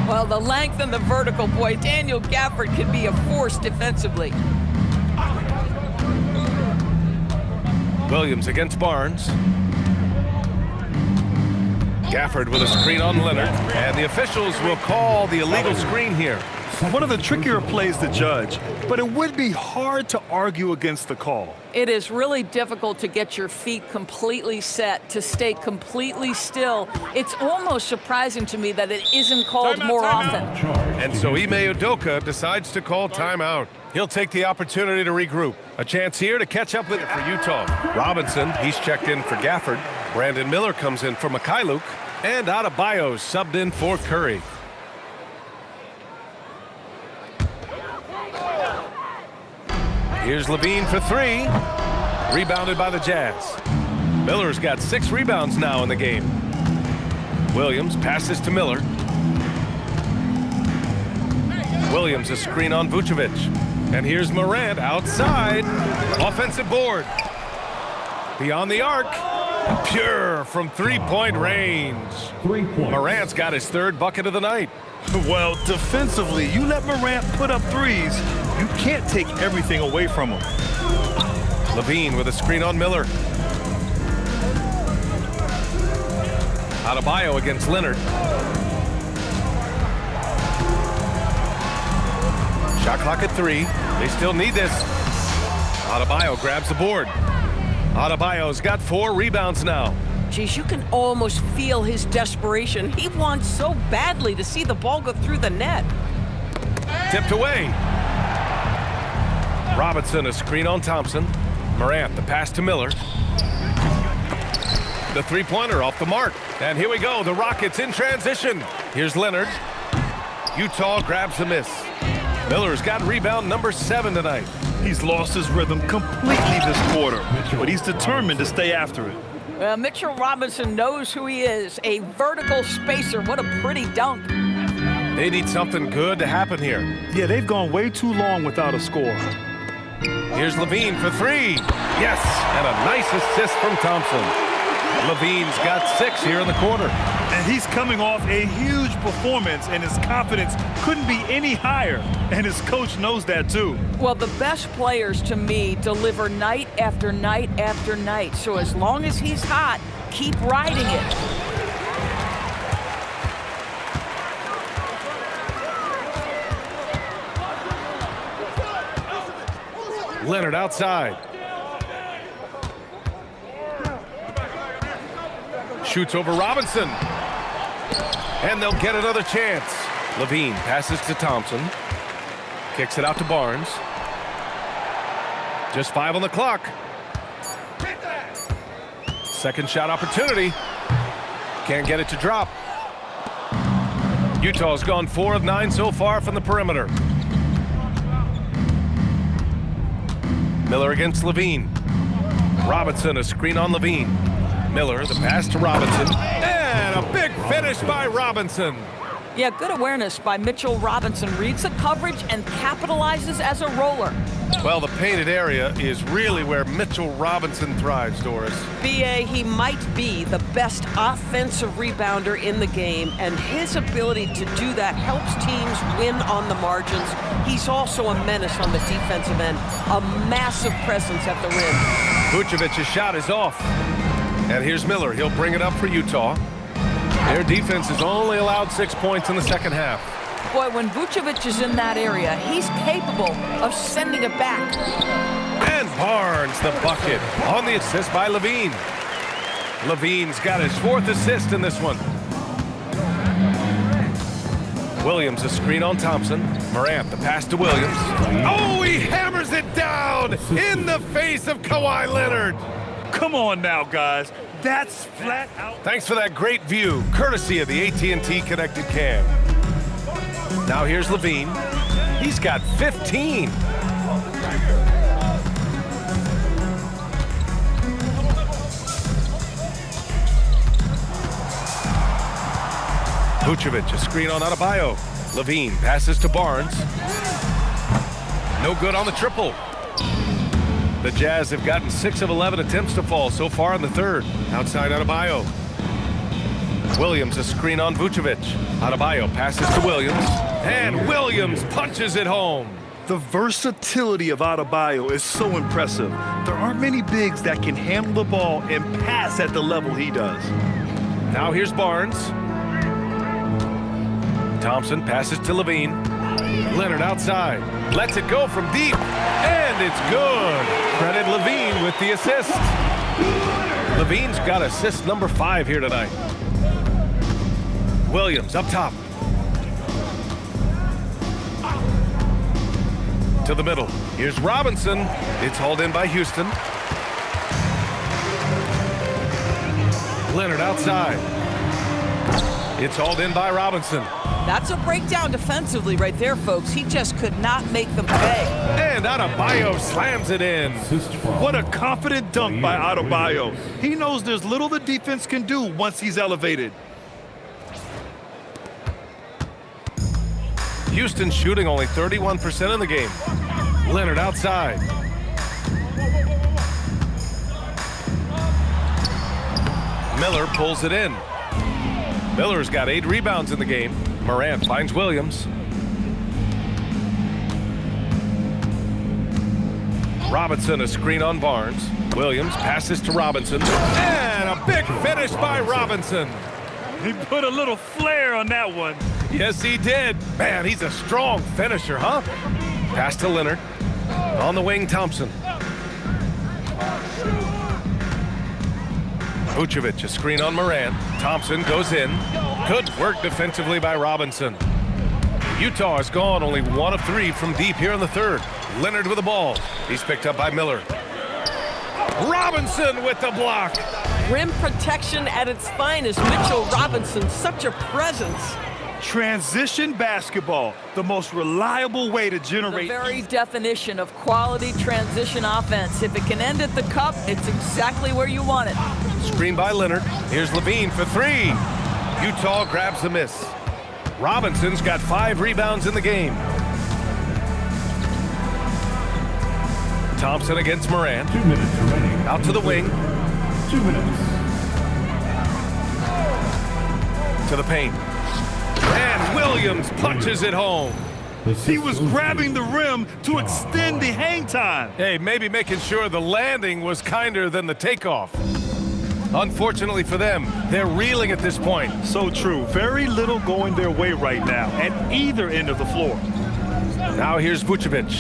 Well, the length and the vertical, boy, Daniel Gafford can be a force defensively.
Williams against Barnes. Gafford with a screen on Leonard. And the officials will call the illegal screen here.
One of the trickier plays to judge, but it would be hard to argue against the call.
It is really difficult to get your feet completely set, to stay completely still. It's almost surprising to me that it isn't called more often.
And so Ime Udoka decides to call timeout. He'll take the opportunity to regroup. A chance here to catch up with it for Utah. Robinson, he's checked in for Gafford. Brandon Miller comes in for Mikhailuk. And Adebayo subbed in for Curry. Here's Levine for 3. Rebounded by the Jazz. Miller's got 6 rebounds now in the game. Williams passes to Miller. Williams a screen on Vucevic. And here's Morant outside. Offensive board. Beyond the arc. Pure from 3-point range. Morant's got his 3rd bucket of the night.
Well, defensively, you let Morant put up 3s, you can't take everything away from him.
Levine with a screen on Miller. Adebayo against Leonard. Shot clock at 3. They still need this. Adebayo grabs the board. Adebayo's got 4 rebounds now.
Geez, you can almost feel his desperation. He wants so badly to see the ball go through the net.
Tipped away. Robinson a screen on Thompson. Morant the pass to Miller. The 3-pointer off the mark. And here we go, the Rockets in transition. Here's Leonard. Utah grabs the miss. Miller's got rebound number 7 tonight.
He's lost his rhythm completely this quarter, but he's determined to stay after it.
Mitchell Robinson knows who he is, a vertical spacer. What a pretty dunk.
They need something good to happen here.
Yeah, they've gone way too long without a score.
Here's Levine for 3. Yes, and a nice assist from Thompson. Levine's got 6 here in the quarter.
And he's coming off a huge performance, and his confidence couldn't be any higher. And his coach knows that too.
Well, the best players to me deliver night after night after night. So as long as he's hot, keep riding it.
Leonard outside. Shoots over Robinson. And they'll get another chance. Levine passes to Thompson. Kicks it out to Barnes. Just 5 on the clock. Second shot opportunity. Can't get it to drop. Utah's gone 4 of 9 so far from the perimeter. Miller against Levine. Robinson a screen on Levine. Miller the pass to Robinson. And a big finish by Robinson.
Yeah, good awareness by Mitchell Robinson. Reads the coverage and capitalizes as a roller.
Well, the painted area is really where Mitchell Robinson thrives, Doris.
B.A., he might be the best offensive rebounder in the game, and his ability to do that helps teams win on the margins. He's also a menace on the defensive end, a massive presence at the rim.
Vucevic's shot is off. And here's Miller. He'll bring it up for Utah. Their defense has only allowed 6 points in the second half.
Boy, when Vucevic is in that area, he's capable of sending it back.
And Barnes the bucket on the assist by Levine. Levine's got his 4th assist in this one. Williams a screen on Thompson. Morant the pass to Williams. Oh, he hammers it down in the face of Kawhi Leonard.
Come on now, guys. That's flat out.
Thanks for that great view, courtesy of the AT&T Connected Cam. Now here's Levine. He's got 15. Vucevic, a screen on Adebayo. Levine passes to Barnes. No good on the triple. The Jazz have gotten 6 of 11 attempts to fall so far in the third. Outside Adebayo. Williams, a screen on Vucevic. Adebayo passes to Williams. And Williams punches it home.
The versatility of Adebayo is so impressive. There aren't many bigs that can handle the ball and pass at the level he does.
Now here's Barnes. Thompson passes to Levine. Leonard outside. Lets it go from deep. And it's good. Credit Levine with the assist. Levine's got assist number 5 here tonight. Williams up top. To the middle. Here's Robinson. It's hauled in by Houston. Leonard outside. It's hauled in by Robinson.
That's a breakdown defensively right there, folks. He just could not make them pay.
And Adebayo slams it in.
What a confident dunk by Adebayo. He knows there's little the defense can do once he's elevated.
Houston shooting only 31% in the game. Leonard outside. Miller pulls it in. Miller's got 8 rebounds in the game. Morant finds Williams. Robinson a screen on Barnes. Williams passes to Robinson. And a big finish by Robinson.
He put a little flair on that one.
Yes, he did. Man, he's a strong finisher, huh? Pass to Leonard. On the wing, Thompson. Vucevic, a screen on Morant. Thompson goes in. Good work defensively by Robinson. Utah has gone only 1 of 3 from deep here in the third. Leonard with the ball. He's picked up by Miller. Robinson with the block.
Rim protection at its finest. Mitchell Robinson, such a presence.
Transition basketball, the most reliable way to
The
generate.
very definition of quality transition offense. If it can end at the cup, it's exactly where you want it.
Screen by Leonard. Here's Levine for 3. Utah grabs the miss. Robinson's got 5 rebounds in the game. Thompson against Morant.
2 minutes remaining.
Out to the wing.
2 minutes.
To the paint. And Williams punches it home.
He was grabbing the rim to extend the hang time.
Hey, maybe making sure the landing was kinder than the takeoff. Unfortunately for them, they're reeling at this point.
So true. Very little going their way right now at either end of the floor.
Now here's Vucevic.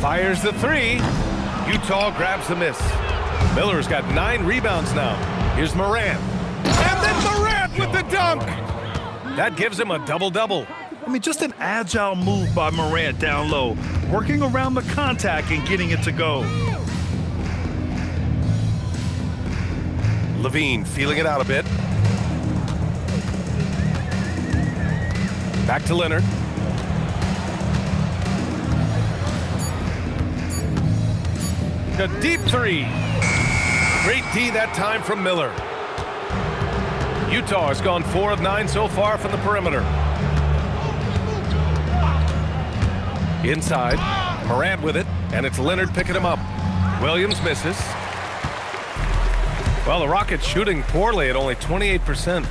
Fires the 3. Utah grabs the miss. Miller's got 9 rebounds now. Here's Morant. And then Morant with the dunk. That gives him a double-double.
I mean, just an agile move by Morant down low, working around the contact and getting it to go.
Levine feeling it out a bit. Back to Leonard. A deep 3. Great D that time from Miller. Utah has gone 4 of 9 so far from the perimeter. Inside, Morant with it, and it's Leonard picking him up. Williams misses. Well, the Rockets shooting poorly at only 28%.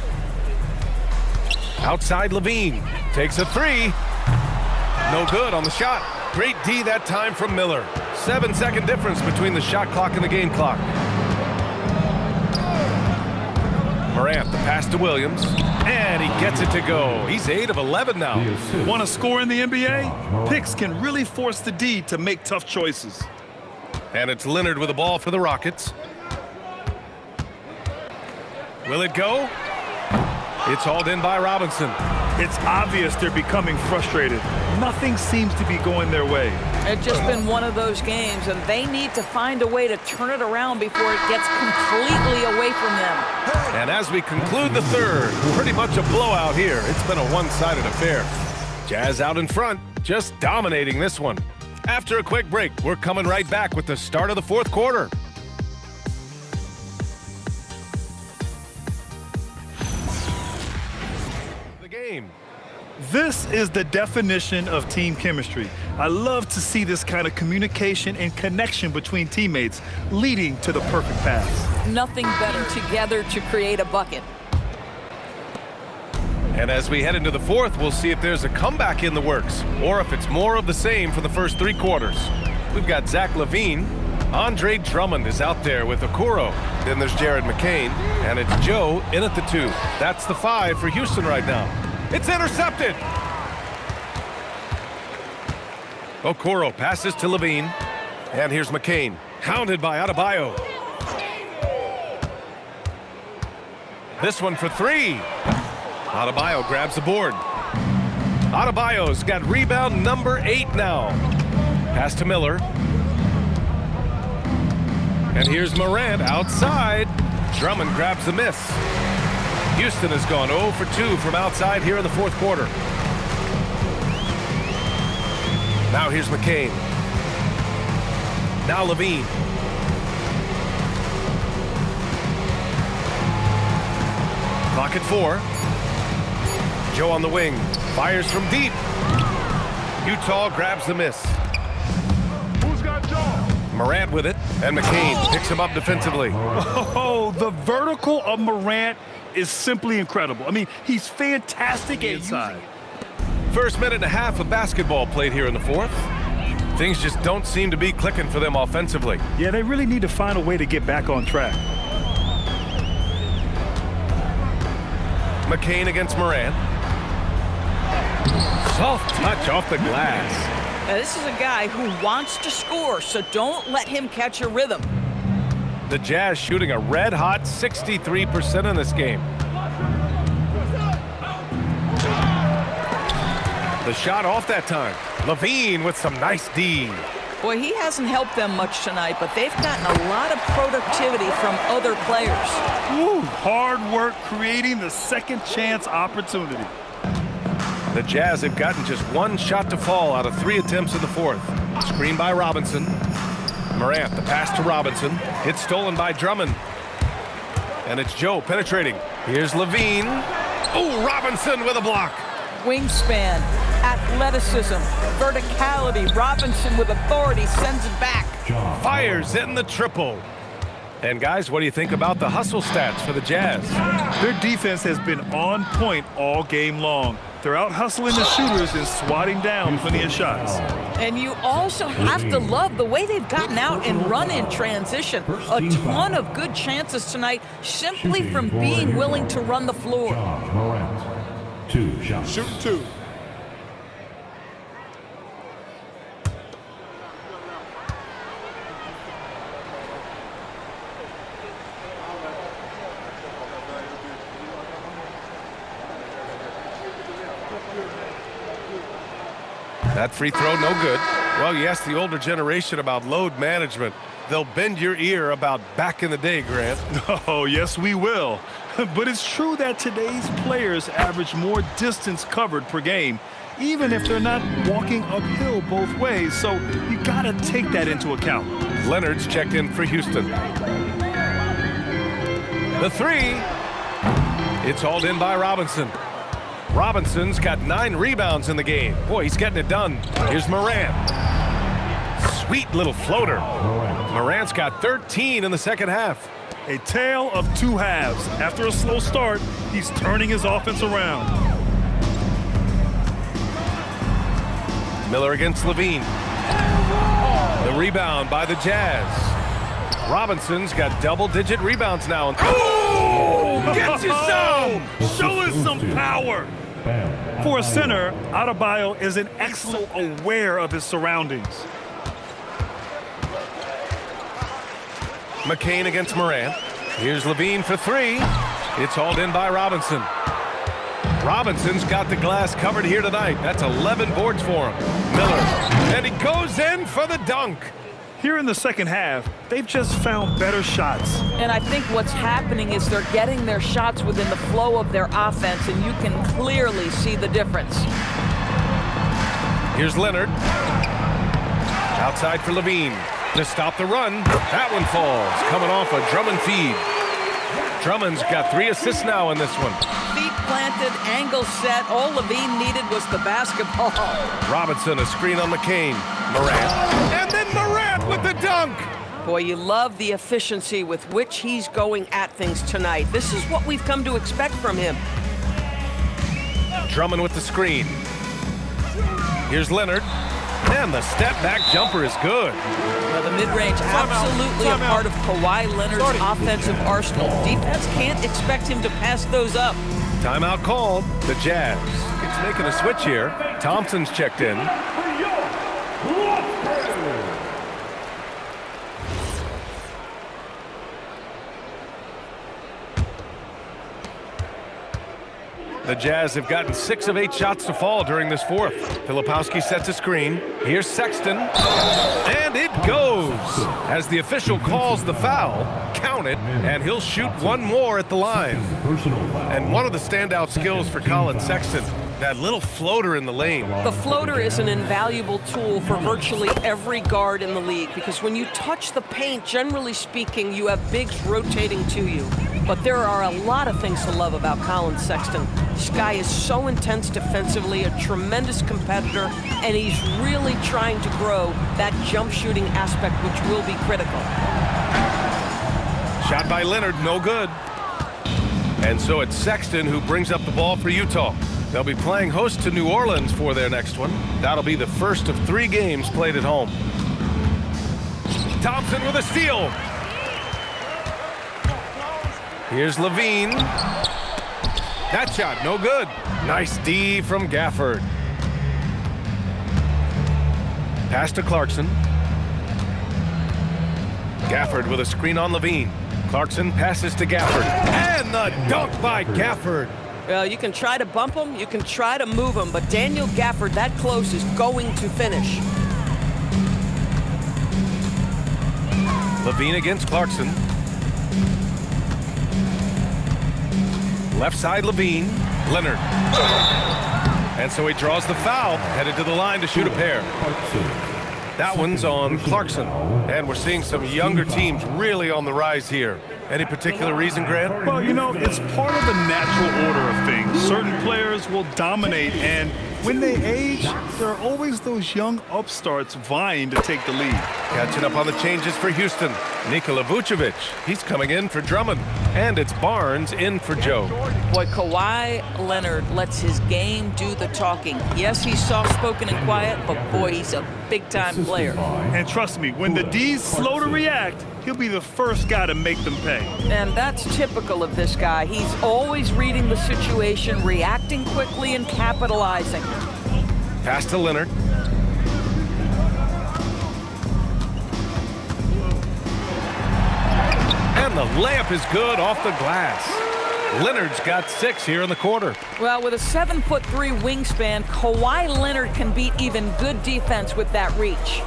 Outside, Levine takes a 3. No good on the shot. Great D that time from Miller. 7-second difference between the shot clock and the game clock. Morant, the pass to Williams. And he gets it to go. He's 8 of 11 now.
Want to score in the NBA? Picks can really force the D to make tough choices.
And it's Leonard with the ball for the Rockets. Will it go? It's hauled in by Robinson.
It's obvious they're becoming frustrated. Nothing seems to be going their way.
It's just been one of those games, and they need to find a way to turn it around before it gets completely away from them.
And as we conclude the third, pretty much a blowout here. It's been a one-sided affair. Jazz out in front, just dominating this one. After a quick break, we're coming right back with the start of the fourth quarter. The game.
This is the definition of team chemistry. I love to see this kind of communication and connection between teammates leading to the perfect pass.
Nothing better together to create a bucket.
And as we head into the fourth, we'll see if there's a comeback in the works or if it's more of the same for the first three quarters. We've got Zach LaVine. Andre Drummond is out there with Okoro. Then there's Jared McCain, and it's Joe in at the 2. That's the 5 for Houston right now. It's intercepted. Okoro passes to LaVine, and here's McCain, hounded by Adebayo. This one for 3. Adebayo grabs the board. Adebayo's got rebound number 8 now. Pass to Miller. And here's Morant outside. Drummond grabs the miss. Houston has gone 0 for 2 from outside here in the fourth quarter. Now here's McCain. Now LaVine. Clock at 4. Joe on the wing, fires from deep. Utah grabs the miss.
Who's got Joe?
Morant with it, and McCain picks him up defensively.
Oh, the vertical of Morant is simply incredible. I mean, he's fantastic inside.
First minute and a half of basketball played here in the fourth. Things just don't seem to be clicking for them offensively.
Yeah, they really need to find a way to get back on track.
McCain against Morant. Soft touch off the glass.
Now, this is a guy who wants to score, so don't let him catch a rhythm.
The Jazz shooting a red-hot 63% in this game. The shot off that time. LaVine with some nice D.
Boy, he hasn't helped them much tonight, but they've gotten a lot of productivity from other players.
Woo, hard work creating the second chance opportunity.
The Jazz have gotten just one shot to fall out of 3 attempts in the fourth. Screen by Robinson. Morant, the pass to Robinson. Hit stolen by Drummond. And it's Joe penetrating. Here's LaVine. Oh, Robinson with a block.
Wingspan, athleticism, verticality. Robinson with authority sends it back.
Fires in the triple. And guys, what do you think about the hustle stats for the Jazz?
Their defense has been on point all game long. They're out hustling the shooters and swatting down plenty of shots.
And you also have to love the way they've gotten out and run in transition. A ton of good chances tonight simply from being willing to run the floor.
Morant. 2 shots.
Shoot 2.
That free throw, no good. Well, you ask the older generation about load management. They'll bend your ear about back in the day, Grant.
Oh, yes, we will. But it's true that today's players average more distance covered per game, even if they're not walking uphill both ways. So you got to take that into account.
Leonard's checked in for Houston. The 3. It's hauled in by Robinson. Robinson's got 9 rebounds in the game. Boy, he's getting it done. Here's Morant. Sweet little floater. Morant's got 13 in the second half.
A tale of 2 halves. After a slow start, he's turning his offense around.
Miller against LaVine. The rebound by the Jazz. Robinson's got double-digit rebounds now. Oh!
Oh!
Gets you some!
Show us some power!
Bam.
For a center, Adebayo is an excellent aware of his surroundings.
McCain against Morant. Here's Levine for three. It's hauled in by Robinson. Robinson's got the glass covered here tonight. That's 11 boards for him. Miller. And he goes in for the dunk.
Here in the second half, they've just found better shots.
And I think what's happening is they're getting their shots within the flow of their offense, and you can clearly see the difference.
Here's Leonard. Outside for Levine. To stop the run. That one falls. Coming off a Drummond feed. Drummond's got 3 assists now in this one.
Feet planted, angle set. All Levine needed was the basketball.
Robinson, a screen on McCain. Morant. And then Morant with the dunk.
Boy, you love the efficiency with which he's going at things tonight. This is what we've come to expect from him.
Drummond with the screen. Here's Leonard. And the step-back jumper is good.
Well, the mid-range absolutely a part of Kawhi Leonard's offensive arsenal. Defense can't expect him to pass those up.
Timeout called. The Jazz. It's making a switch here. Thompson's checked in. The Jazz have gotten 6 of 8 shots to fall during this fourth. Filipowski sets a screen. Here's Sexton. And it goes. As the official calls the foul, count it, and he'll shoot one more at the line. And one of the standout skills for Colin Sexton, that little floater in the lane.
The floater is an invaluable tool for virtually every guard in the league because when you touch the paint, generally speaking, you have bigs rotating to you. But there are a lot of things to love about Colin Sexton. This guy is so intense defensively, a tremendous competitor, and he's really trying to grow that jump shooting aspect, which will be critical.
Shot by Leonard, no good. And so it's Sexton who brings up the ball for Utah. They'll be playing host to New Orleans for their next one. That'll be the first of 3 games played at home. Thompson with a steal. Here's Levine. That shot, no good. Nice D from Gafford. Pass to Clarkson. Gafford with a screen on Levine. Clarkson passes to Gafford. And the dunk by Gafford.
Well, you can try to bump him, you can try to move him, but Daniel Gafford, that close, is going to finish.
Levine against Clarkson. Left side Levine. Leonard. And so he draws the foul, headed to the line to shoot a pair. That one's on Clarkson. And we're seeing some younger teams really on the rise here. Any particular reason, Grant?
Well, you know, it's part of the natural order of things. Certain players will dominate, and when they age, there are always those young upstarts vying to take the lead.
Catching up on the changes for Houston. Nikola Vucevic, he's coming in for Drummond. And it's Barnes in for Joe.
Boy, Kawhi Leonard lets his game do the talking. Yes, he's soft-spoken and quiet, but boy, he's a big-time player.
And trust me, when the D's slow to react, he'll be the first guy to make them pay.
And that's typical of this guy. He's always reading the situation, reacting quickly, and capitalizing.
Pass to Leonard. And the layup is good off the glass. Leonard's got 6 here in the quarter.
Well, with a 7'3" wingspan, Kawhi Leonard can beat even good defense with that reach.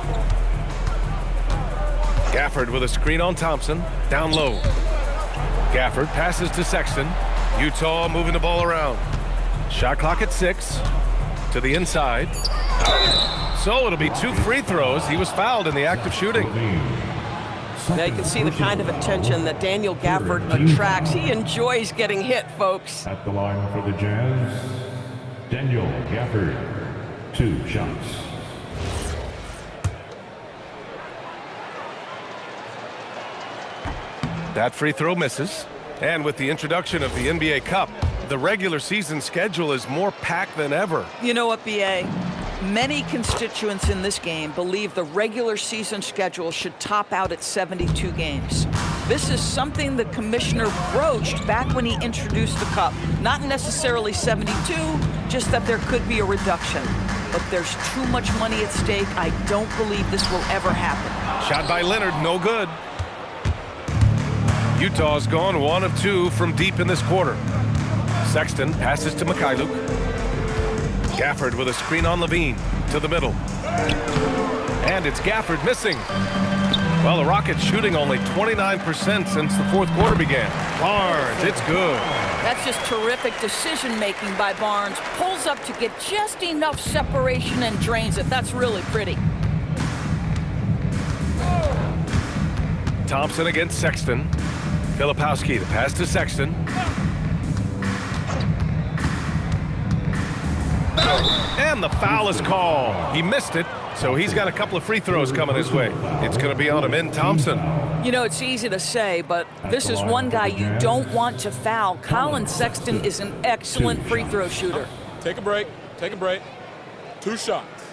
Gafford with a screen on Thompson. Down low. Gafford passes to Sexton. Utah moving the ball around. Shot clock at 6. To the inside. So it'll be 2 free throws. He was fouled in the act of shooting.
Now you can see the kind of attention that Daniel Gafford attracts. He enjoys getting hit, folks.
At the line for the Jazz, Daniel Gafford, 2 shots.
That free throw misses. And with the introduction of the NBA Cup, the regular season schedule is more packed than ever.
You know what, B.A.? Many constituents in this game believe the regular season schedule should top out at 72 games. This is something the commissioner broached back when he introduced the cup. Not necessarily 72, just that there could be a reduction. But there's too much money at stake. I don't believe this will ever happen.
Shot by Leonard, no good. Utah's gone 1 of 2 from deep in this quarter. Sexton passes to Mikhailuk. Gafford with a screen on Levine to the middle. And it's Gafford missing. Well, the Rockets shooting only 29% since the fourth quarter began. Barnes, it's good.
That's just terrific decision-making by Barnes. Pulls up to get just enough separation and drains it. That's really pretty.
Thompson against Sexton. Filipowski, the pass to Sexton. And the foul is called. He missed it, so he's got a couple of free throws coming his way. It's going to be on Amin Thompson.
You know, it's easy to say, but this is one guy you don't want to foul. Colin Sexton is an excellent free throw shooter.
Take a break. Take a break. 2 shots.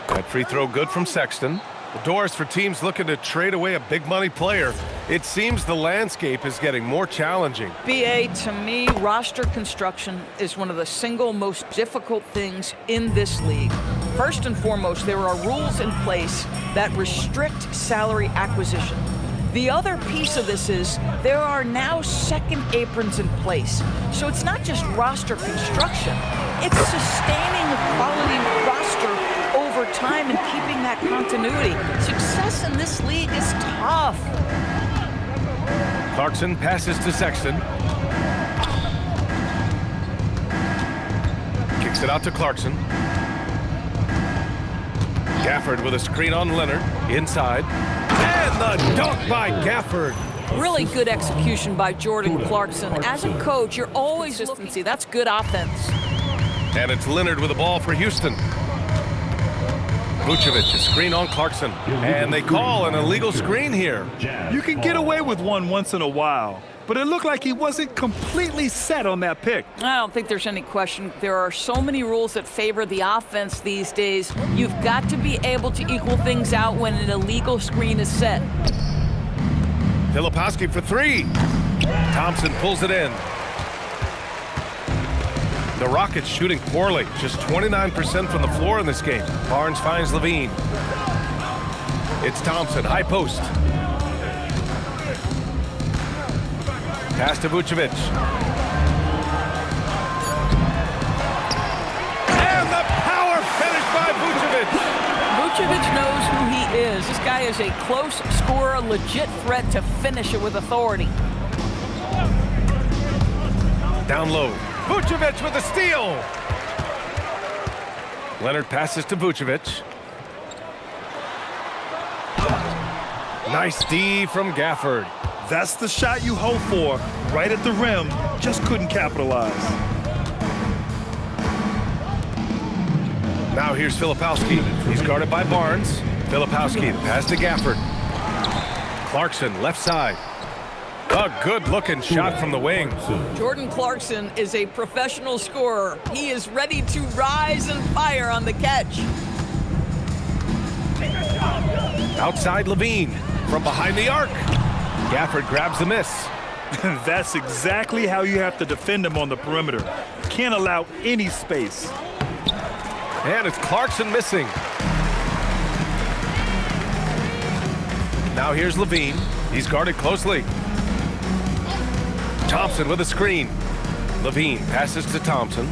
That free throw good from Sexton. The doors for teams looking to trade away a big money player. It seems the landscape is getting more challenging.
BA, to me, roster construction is one of the single most difficult things in this league. First and foremost, there are rules in place that restrict salary acquisition. The other piece of this is there are now second aprons in place. So it's not just roster construction, it's sustaining a quality roster over time and keeping that continuity. Success in this league is tough.
Clarkson passes to Sexton. Kicks it out to Clarkson. Gafford with a screen on Leonard. Inside. And the dunk by Gafford.
Really good execution by Jordan Clarkson. As a coach, you're always consistency. That's good offense.
And it's Leonard with the ball for Houston. Vucevic, a screen on Clarkson. And they call an illegal screen here.
You can get away with one once in a while, but it looked like he wasn't completely set on that pick.
I don't think there's any question. There are so many rules that favor the offense these days. You've got to be able to equal things out when an illegal screen is set.
Filipowski for 3. Thompson pulls it in. The Rockets shooting poorly, just 29% from the floor in this game. Barnes finds Levine. It's Thompson, high post. Pass to Vucevic. And the power finish by Vucevic.
Vucevic knows who he is. This guy is a close scorer, legit threat to finish it with authority.
Down low. Vucevic with a steal. Leonard passes to Vucevic. Nice D from Gafford.
That's the shot you hope for, right at the rim, just couldn't capitalize.
Now here's Filipowski. He's guarded by Barnes. Filipowski, the pass to Gafford. Clarkson, left side. A good-looking shot from the wing.
Jordan Clarkson is a professional scorer. He is ready to rise and fire on the catch.
Outside Levine, from behind the arc. Gafford grabs the miss.
That's exactly how you have to defend him on the perimeter. Can't allow any space.
And it's Clarkson missing. Now here's Levine. He's guarded closely. Thompson with a screen. Levine passes to Thompson.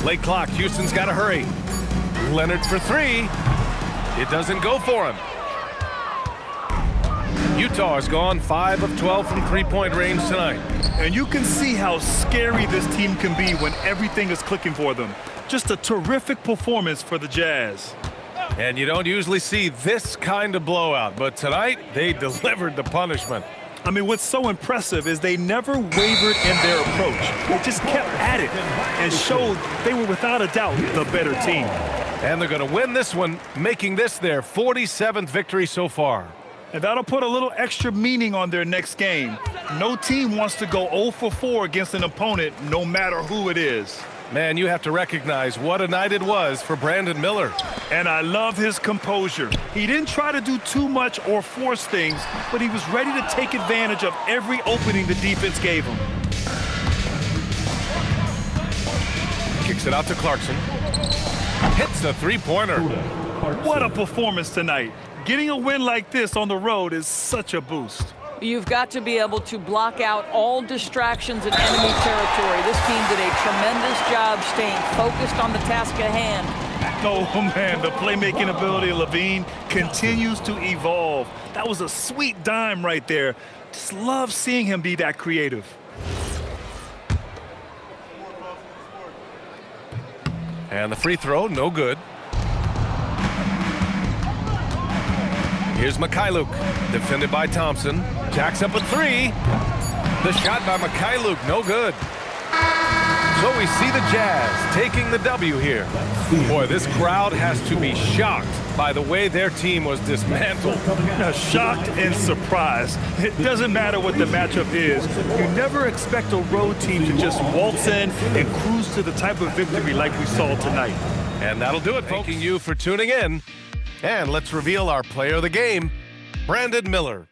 Late clock. Houston's got to hurry. Leonard for 3. It doesn't go for him. Utah has gone 5 of 12 from three-point range tonight.
And you can see how scary this team can be when everything is clicking for them. Just a terrific performance for the Jazz.
And you don't usually see this kind of blowout, but tonight they delivered the punishment.
I mean, what's so impressive is they never wavered in their approach. They just kept at it and showed they were without a doubt the better team.
And they're going to win this one, making this their 47th victory so far.
And that'll put a little extra meaning on their next game. No team wants to go 0 for 4 against an opponent, no matter who it is.
Man, you have to recognize what a night it was for Brandon Miller.
And I love his composure. He didn't try to do too much or force things, but he was ready to take advantage of every opening the defense gave him.
Kicks it out to Clarkson. Hits the three-pointer.
What a performance tonight. Getting a win like this on the road is such a boost.
You've got to be able to block out all distractions in enemy territory. This team did a tremendous job staying focused on the task at hand.
Oh, man, the playmaking ability of Levine continues to evolve. That was a sweet dime right there. Just love seeing him be that creative.
And the free throw, no good. Here's Mikhailuk, defended by Thompson. Jacks up a three. The shot by Mikhailuk, no good. So we see the Jazz taking the W here. Boy, this crowd has to be shocked by the way their team was dismantled.
Shocked and surprised. It doesn't matter what the matchup is. You never expect a road team to just waltz in and cruise to the type of victory like we saw tonight.
And that'll do it, folks. Thanking you for tuning in. And let's reveal our player of the game, Brandon Miller.